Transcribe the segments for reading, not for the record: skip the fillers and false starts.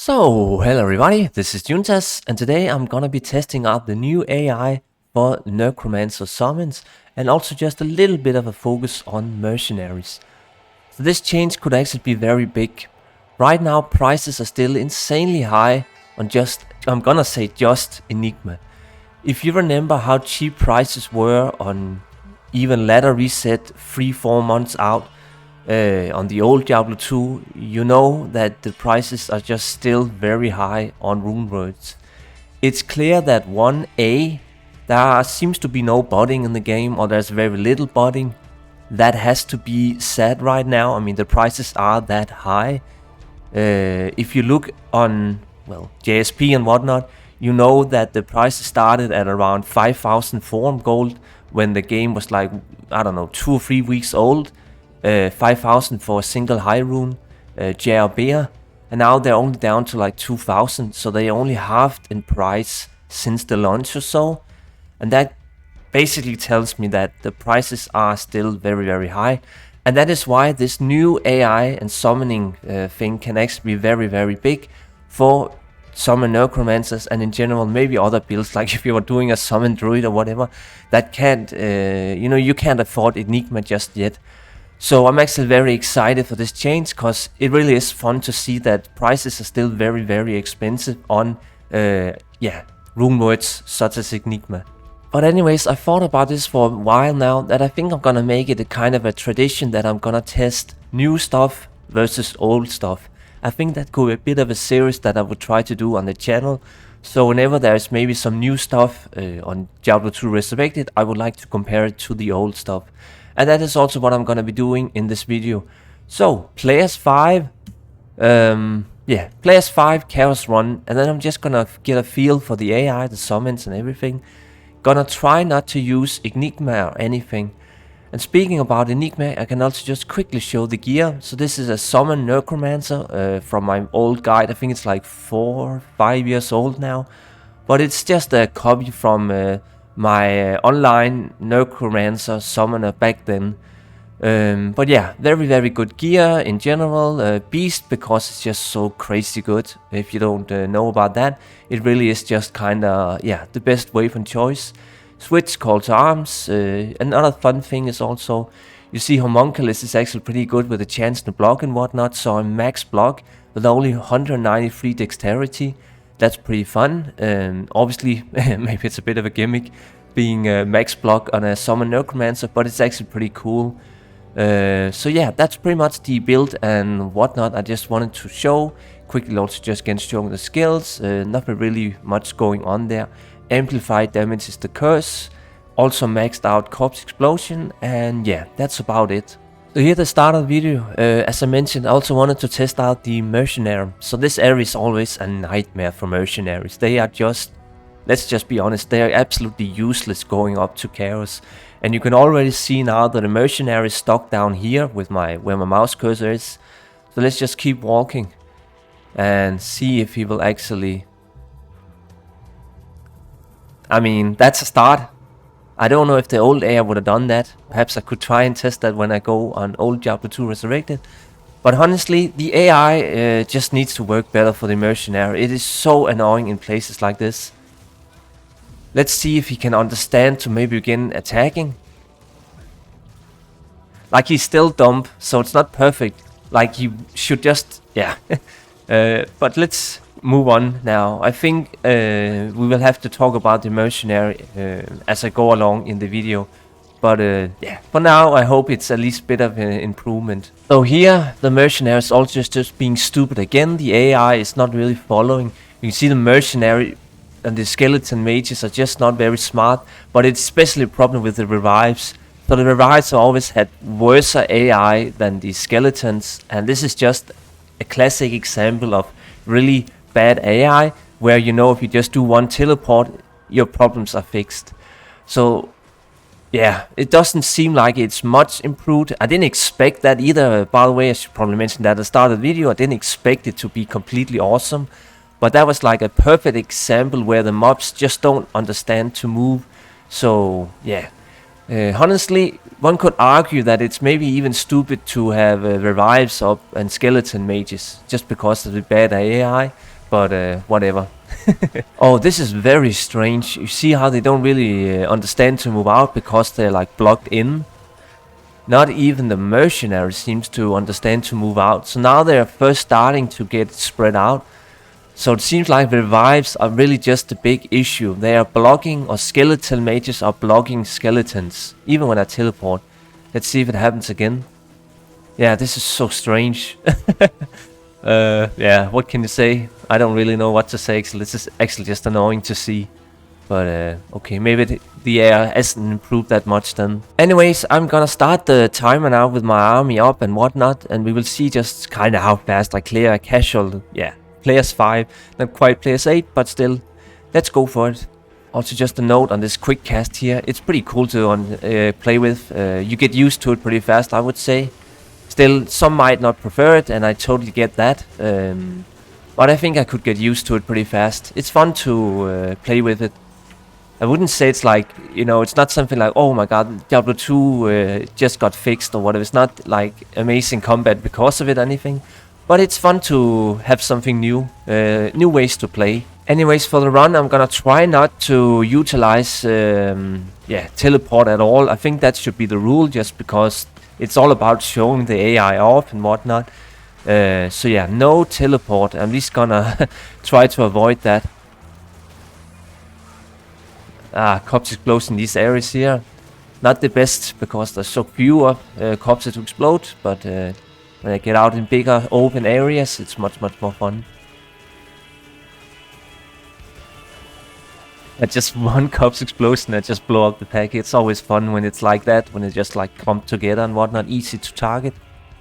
Hello everybody, this is Djuntas, and today I'm gonna be testing out the new AI for Necromancer summons, and also just a little bit of a focus on mercenaries. So this change could actually be very big. Right now prices are still insanely high on I'm gonna say just Enigma. If you remember how cheap prices were on even ladder reset 3-4 months out, on the old Diablo 2, you know that the prices are just still very high on rune words. It's clear that 1A, there seems to be no botting in the game, or there's very little botting. That has to be said right now. I mean, the prices are that high. If you look on, JSP and whatnot, you know that the prices started at around 5,000 forum gold when the game was like, I don't know, 2 or 3 weeks old. 5,000 for a single high rune, JRB, and now they're only down to like 2,000, so they only halved in price since the launch or so, and that basically tells me that the prices are still very high, and that is why this new AI and summoning thing can actually be very big for summon necromancers, and in general maybe other builds, like if you are doing a summon druid or whatever, that can't, you can't afford Enigma just yet. So I'm actually very excited for this change, because it really is fun to see that prices are still very expensive on rune words such as Enigma. But anyways, I thought about this for a while now, that I think I'm gonna make it a kind of a tradition that I'm gonna test new stuff versus old stuff. I think that could be a bit of a series that I would try to do on the channel. So whenever there's maybe some new stuff on Diablo 2 Resurrected, I would like to compare it to the old stuff. And that is also what I'm gonna be doing in this video. So, players 5, players 5, chaos run, and then I'm just gonna get a feel for the AI, the summons and everything. Gonna try not to use Enigma or anything. And speaking about Enigma, I can also just quickly show the gear. So this is a summon Necromancer from my old guide. I think it's like 4-5 years old now. But it's just a copy from my online Necromancer summoner back then. But yeah, very good gear in general. Beast, because it's just so crazy good. If you don't know about that, it really is just kinda, the best weapon choice. Switch call to arms. Another fun thing is also, you see Homunculus is actually pretty good with a chance to block and whatnot, so I'm max block with only 193 dexterity. That's pretty fun. Obviously, maybe it's a bit of a gimmick being max block on a summon Necromancer, but it's actually pretty cool. So yeah, that's pretty much the build and whatnot. I just wanted to show quickly, also just again showing the skills. Nothing really much going on there. Amplified damage is the curse. Also maxed out corpse explosion, and yeah, that's about it. So here at the start of the video, as I mentioned, I also wanted to test out the mercenary. So this area is always a nightmare for mercenaries. They are just, let's just be honest, they are absolutely useless going up to chaos. And you can already see now that the mercenary is stuck down here with where my mouse cursor is. So let's just keep walking and see if he will actually... I mean, that's a start. I don't know if the old AI would have done that. Perhaps I could try and test that when I go on old Diablo 2 Resurrected. But honestly, the AI just needs to work better for the mercenary. It is so annoying in places like this. Let's see if he can understand to maybe begin attacking. Like, he's still dumb, so it's not perfect. Like, he should just... but let's move on now. I think we will have to talk about the mercenary as I go along in the video. But for now I hope it's at least a bit of an improvement. So here the mercenary is also just being stupid again. The AI is not really following. You can see the mercenary and the skeleton mages are just not very smart. But it's especially a problem with the revives. So the revives have always had worse AI than the skeletons. And this is just a classic example of really bad AI, where if you just do one teleport, your problems are fixed. So yeah, it doesn't seem like it's much improved. I didn't expect that either. By the way, I should probably mention that at the start of the video, I didn't expect it to be completely awesome. But that was like a perfect example where the mobs just don't understand to move. So yeah, honestly, one could argue that it's maybe even stupid to have revives up and skeleton mages just because of the bad AI. but whatever. Oh, this is very strange. You see how they don't really understand to move out because they're like blocked in. Not even the mercenary seems to understand to move out. So now they're first starting to get spread out. So it seems like revives are really just a big issue. They are blocking, or skeletal mages are blocking skeletons, even when I teleport. Let's see if it happens again. Yeah, this is so strange. Yeah, what can you say? I don't really know what to say. This is actually just annoying to see. But okay, maybe the AI hasn't improved that much then. Anyways, I'm gonna start the timer now with my army up and whatnot, and we will see just kind of how fast I clear a casual. Yeah, players 5, not quite players 8, but still, let's go for it. Also, just a note on this quick cast here, it's pretty cool to play with. You get used to it pretty fast, I would say. Still, some might not prefer it, and I totally get that. But I think I could get used to it pretty fast. It's fun to play with it. I wouldn't say it's like, you know, it's not something like, oh my god, Diablo 2 just got fixed or whatever. It's not like amazing combat because of it or anything. But it's fun to have something new, new ways to play. Anyways, for the run, I'm gonna try not to utilize, teleport at all. I think that should be the rule, just because it's all about showing the AI off and whatnot. So yeah, no teleport. I'm just gonna try to avoid that. Corpses explode in these areas here. Not the best because there's so few corpses to explode, but when I get out in bigger open areas, it's much more fun. Just one corpse explosion and just blow up the pack. It's always fun when it's like that, when it just like come together and whatnot, easy to target.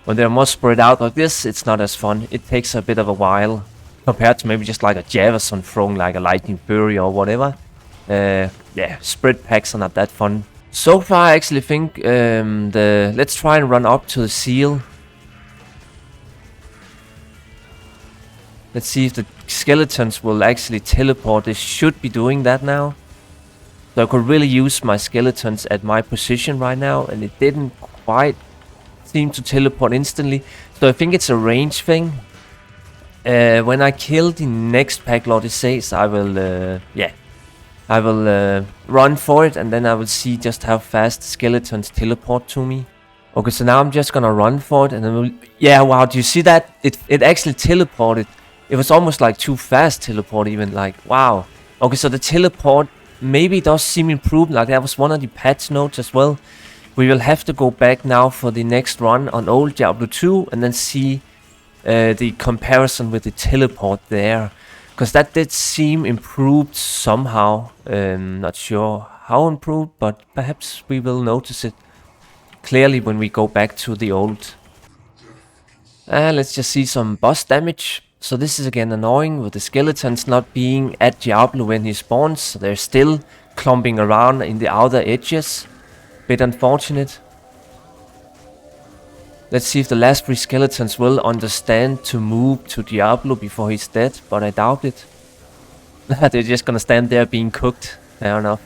When they're more spread out like this, it's not as fun. It takes a bit of a while compared to maybe just like a Javison throwing like a lightning fury or whatever. Yeah, spread packs are not that fun. So far, I actually think let's try and run up to the seal. Let's see if the skeletons will actually teleport. They should be doing that now. So I could really use my skeletons at my position right now, and it didn't quite seem to teleport instantly. So I think it's a range thing. When I kill the next pack lord, it says I will, I will run for it, and then I will see just how fast skeletons teleport to me. Okay, so now I'm just gonna run for it, and then we'll... Yeah, wow, do you see that? It actually teleported. It was almost like too fast teleport even, like, wow. Okay, so the teleport maybe does seem improved, like that was one of the patch notes as well. We will have to go back now for the next run on old Diablo 2 and then see the comparison with the teleport there. Because that did seem improved somehow. Not sure how improved, but perhaps we will notice it clearly when we go back to the old. Let's just see some boss damage. So this is again annoying with the skeletons not being at Diablo when he spawns. So they're still clumping around in the outer edges. Bit unfortunate. Let's see if the last 3 skeletons will understand to move to Diablo before he's dead, but I doubt it. They're just gonna stand there being cooked. Fair enough.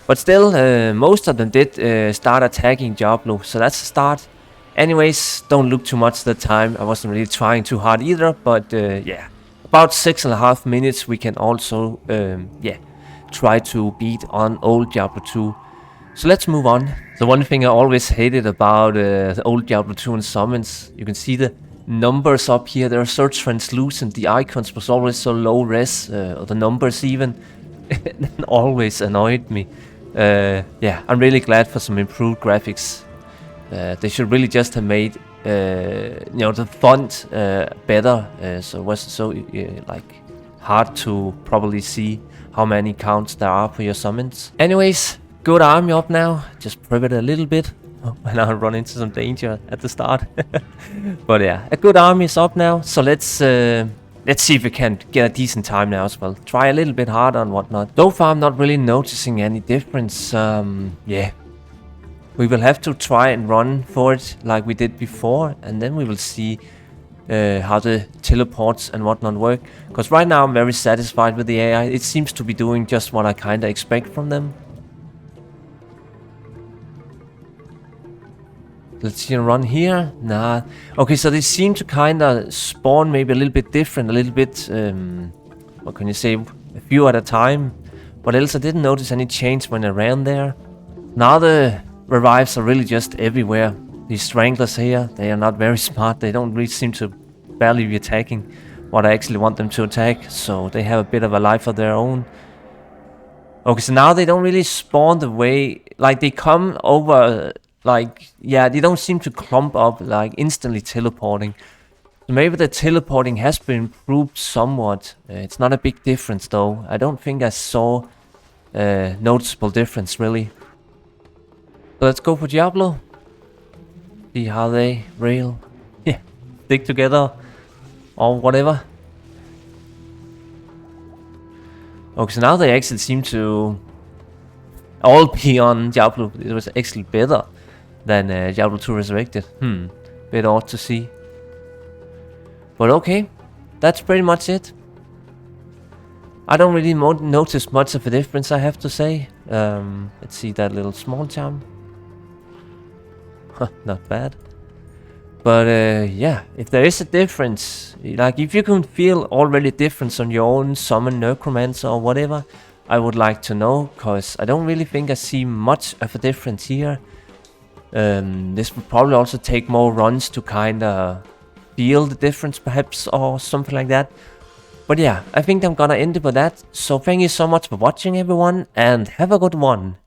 But still, most of them did start attacking Diablo, so that's a start. Anyways, don't look too much at the time. I wasn't really trying too hard either, but yeah. About 6.5 minutes we can also, try to beat on old Diablo 2. So let's move on. The one thing I always hated about the old Diablo 2 and summons, you can see the numbers up here, they're so translucent. The icons was always so low res, or the numbers even. It always annoyed me. Yeah, I'm really glad for some improved graphics. They should really just have made, the font better, so it wasn't so like hard to probably see how many counts there are for your summons. Anyways, good army up now. Just prep it a little bit when I run into some danger at the start. But yeah, a good army is up now. So let's see if we can get a decent time now as well. Try a little bit harder and whatnot. So far, I'm not really noticing any difference. Yeah. We will have to try and run for it like we did before, and then we will see how the teleports and whatnot work. Because right now I'm very satisfied with the AI. It seems to be doing just what I kind of expect from them. Let's see, run here. Nah. Okay, so they seem to kind of spawn maybe a little bit different, a little bit, what can you say, a few at a time. But else I didn't notice any change when I ran there. Now the revives are really just everywhere. These stranglers here, they are not very smart. They don't really seem to barely be attacking what I actually want them to attack. So they have a bit of a life of their own. Okay, so now they don't really spawn the way, like they come over, like, yeah, they don't seem to clump up, like instantly teleporting. So maybe the teleporting has been improved somewhat. It's not a big difference though. I don't think I saw a noticeable difference really. So let's go for Diablo. See how they rail. Yeah, stick together or whatever. Okay, so now they actually seem to all be on Diablo. It was actually better than Diablo 2 Resurrected. Bit odd to see. But okay, that's pretty much it. I don't really notice much of a difference, I have to say. Let's see that little small charm. Not bad. But yeah, if there is a difference, like if you can feel already difference on your own summon Necromancer or whatever, I would like to know, because I don't really think I see much of a difference here. This would probably also take more runs to kind of feel the difference perhaps, or something like that. But yeah, I think I'm gonna end it with that. So thank you so much for watching everyone, and have a good one.